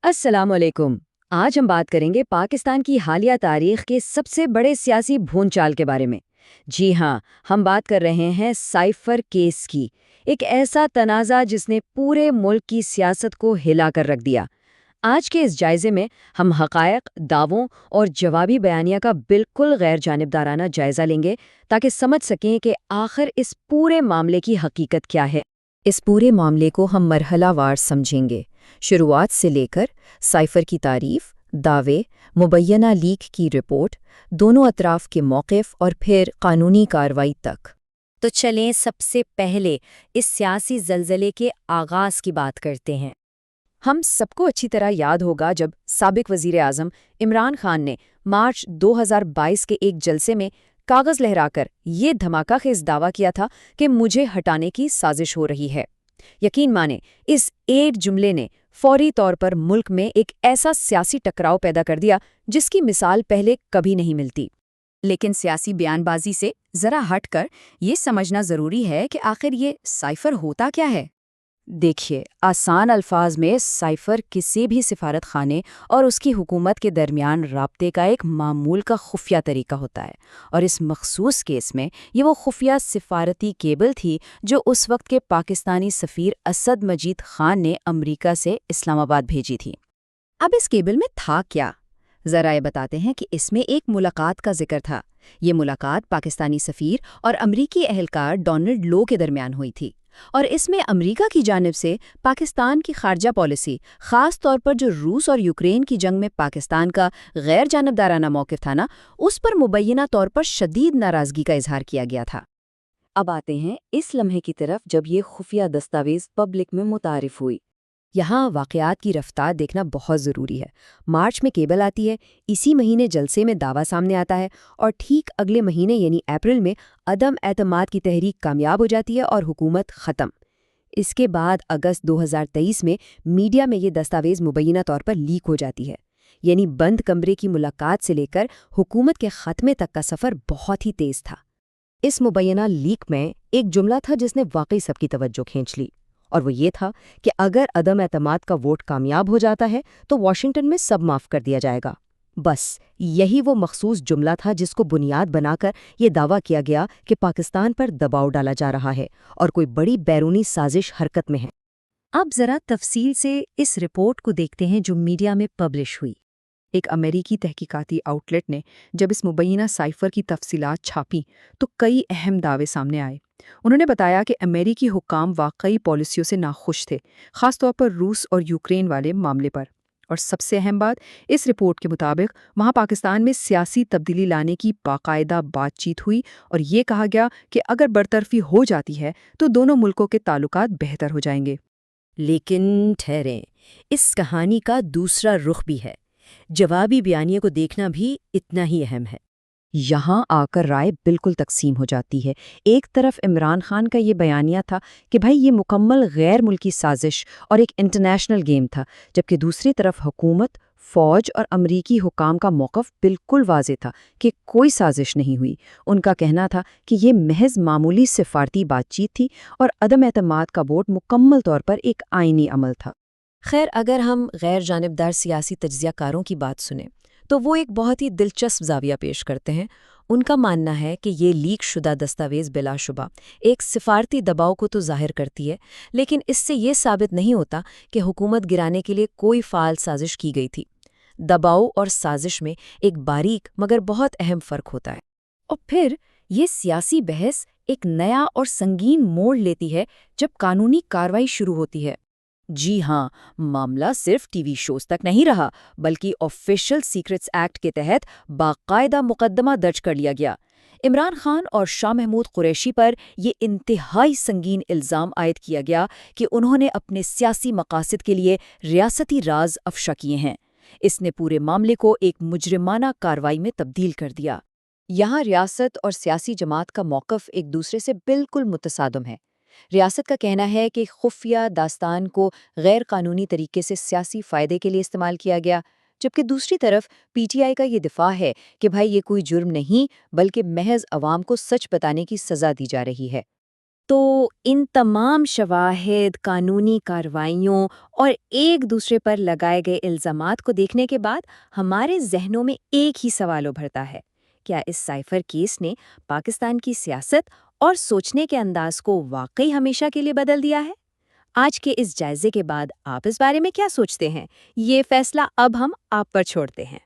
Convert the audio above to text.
अस्सलाम वालेकुम। आज हम बात करेंगे पाकिस्तान की हालिया तारीख के सबसे बड़े सियासी भूनचाल के बारे में। जी हाँ, हम बात कर रहे हैं साइफर केस की। एक ऐसा तनाज़ा जिसने पूरे मुल्क की सियासत को हिला कर रख दिया। आज के इस जायजे में हम हक़ायक़, दावों और जवाबी बयानिया का बिल्कुल गैर जानिबदाराना जायजा लेंगे ताकि समझ सकें कि आखिर इस पूरे मामले की हकीकत क्या है। इस पूरे मामले को हम मरहलावार समझेंगे, शुरुआत से लेकर साइफर की तारीफ, दावे, मुबैना लीक की रिपोर्ट, दोनों अतराफ के मौक़िफ़ और फिर कानूनी कार्रवाई तक। तो चलें सबसे पहले इस सियासी ज़लज़ले के आगाज़ की बात करते हैं। हम सबको अच्छी तरह याद होगा जब साबिक वज़ीर आज़म इमरान खान ने मार्च 2022 के एक जलसे में कागज़ लहराकर ये धमाकाखेज़ दावा किया था कि मुझे हटाने की साजिश हो रही है। यकीन माने, इस एक जुमले ने फौरी तौर पर मुल्क में एक ऐसा सियासी टकराव पैदा कर दिया जिसकी मिसाल पहले कभी नहीं मिलती। लेकिन सियासी बयानबाजी से ज़रा हटकर ये समझना ज़रूरी है कि आखिर ये साइफर होता क्या है। देखिए, आसान अल्फाज में साइफर किसी भी सिफारत खाने और उसकी हुकूमत के दरमियान राब्ते का एक मामूल का खुफिया तरीका होता है। और इस मखसूस केस में ये वो खुफिया सिफारती केबल थी जो उस वक्त के पाकिस्तानी सफ़ीर असद मजीद खान ने अमरीका से इस्लामाबाद भेजी थी। अब इस केबल में था क्या? ज़रा ये बताते हैं कि इसमें एक मुलाकात का जिक्र था। ये मुलाकात पाकिस्तानी सफ़ीर और अमरीकी अहलकार डोनाल्ड लो के दरमियान हुई थी। और इसमें अमरीका की जानिब से पाकिस्तान की खारजा पॉलिसी, ख़ास तौर पर जो रूस और यूक्रेन की जंग में पाकिस्तान का गैर जानिबदाराना मौक़िफ़ था ना, उस पर मुबैना तौर पर शदीद नाराज़गी का इजहार किया गया था। अब आते हैं इस लम्हे की तरफ जब ये खुफिया दस्तावेज़ पब्लिक में मुतारिफ हुई। यहाँ वाक़यात की रफ्तार देखना बहुत ज़रूरी है। मार्च में केबल आती है, इसी महीने जलसे में दावा सामने आता है और ठीक अगले महीने यानी अप्रैल में अदम एतमाद की तहरीक कामयाब हो जाती है और हुकूमत ख़त्म। इसके बाद अगस्त 2023 में मीडिया में ये दस्तावेज़ मुबैना तौर पर लीक हो जाती है। यानी बंद कमरे की मुलाकात से लेकर हुकूमत के ख़त्मे तक का सफ़र बहुत ही तेज़ था। इस मुबैना लीक में एक जुमला था जिसने वाकई सबकी तवज्जो खींच ली, और वो ये था कि अगर अदम एतमाद का वोट कामयाब हो जाता है तो वॉशिंगटन में सब माफ़ कर दिया जाएगा। बस यही वो मखसूस जुमला था जिसको बुनियाद बनाकर ये दावा किया गया कि पाकिस्तान पर दबाव डाला जा रहा है और कोई बड़ी बैरूनी साजिश हरकत में है। अब ज़रा तफसील से इस रिपोर्ट को देखते हैं जो मीडिया में पब्लिश हुई। एक अमेरिकी तहकीकाती आउटलेट ने जब इस मुबैना साइफर की तफसीलात छापी तो कई अहम दावे सामने आए। उन्होंने बताया कि अमेरिकी हुक्काम वाकई पॉलिसियों से नाखुश थे, ख़ास तौर पर रूस और यूक्रेन वाले मामले पर। और सबसे अहम बात, इस रिपोर्ट के मुताबिक वहाँ पाकिस्तान में सियासी तब्दीली लाने की बाकायदा बातचीत हुई और ये कहा गया कि अगर बरतरफी हो जाती है तो दोनों मुल्कों के ताल्लुकात बेहतर हो जाएंगे। लेकिन ठहरें, इस कहानी का दूसरा रुख भी है। जवाबी बयानिए को देखना भी इतना ही अहम है। यहाँ आकर राय बिल्कुल तकसीम हो जाती है। एक तरफ इमरान खान का ये बयानिया था कि भाई ये मुकम्मल गैर मुल्की साजिश और एक इंटरनेशनल गेम था, जबकि दूसरी तरफ हुकूमत, फ़ौज और अमरीकी हुकाम का मौक़िफ़ बिल्कुल वाज़ेह था कि कोई साजिश नहीं हुई। उनका कहना था कि ये महज मामूली सिफारती बातचीत थी और अदम एतमाद का वोट मुकम्मल तौर पर एक आइनी अमल था। खैर, अगर हम गैर जानिबदार सियासी तज्ज़ियाकारों की बात सुने तो वो एक बहुत ही दिलचस्प ज़ाविया पेश करते हैं। उनका मानना है कि ये लीक शुदा दस्तावेज़ बिलाशुबा एक सिफारती दबाव को तो ज़ाहिर करती है, लेकिन इससे ये साबित नहीं होता कि हुकूमत गिराने के लिए कोई फ़ाल साजिश की गई थी। दबाव और साजिश में एक बारीक मगर बहुत अहम फ़र्क होता है। और फिर ये सियासी बहस एक नया और संगीन मोड़ लेती है जब कानूनी कार्रवाई शुरू होती है। जी हाँ, मामला सिर्फ टीवी शोज तक नहीं रहा, बल्कि ऑफिशियल सीक्रेट्स एक्ट के तहत बाकायदा मुकदमा दर्ज कर लिया गया। इमरान खान और शाह महमूद कुरैशी पर ये इंतहाई संगीन इल्ज़ाम आयद किया गया कि उन्होंने अपने सियासी मकासद के लिए रियासती राज अफशा किए हैं। इसने पूरे मामले को एक मुजरिमाना कार्रवाई में तब्दील कर दिया। यहाँ रियासत और सियासी जमात का मौक़िफ़ एक दूसरे से बिल्कुल मुतसादम है। रियासत का कहना है कि खुफिया दास्तान को गैर कानूनी तरीके से सियासी फ़ायदे के लिए इस्तेमाल किया गया, जबकि दूसरी तरफ पीटीआई का ये दिफा है कि भाई ये कोई जुर्म नहीं बल्कि महज अवाम को सच बताने की सज़ा दी जा रही है। تو ان تمام شواہد، قانونی کارروائیوں اور ایک دوسرے پر لگائے گئے الزامات کو دیکھنے کے بعد ہمارے ذہنوں میں ایک ہی سوال ابھرتا ہے: کیا اس سائفر کیس نے پاکستان کی سیاست اور سوچنے کے انداز کو واقعی ہمیشہ کے لیے بدل دیا ہے؟ آج کے اس جائزے کے بعد آپ اس بارے میں کیا سوچتے ہیں؟ یہ فیصلہ اب ہم آپ پر چھوڑتے ہیں۔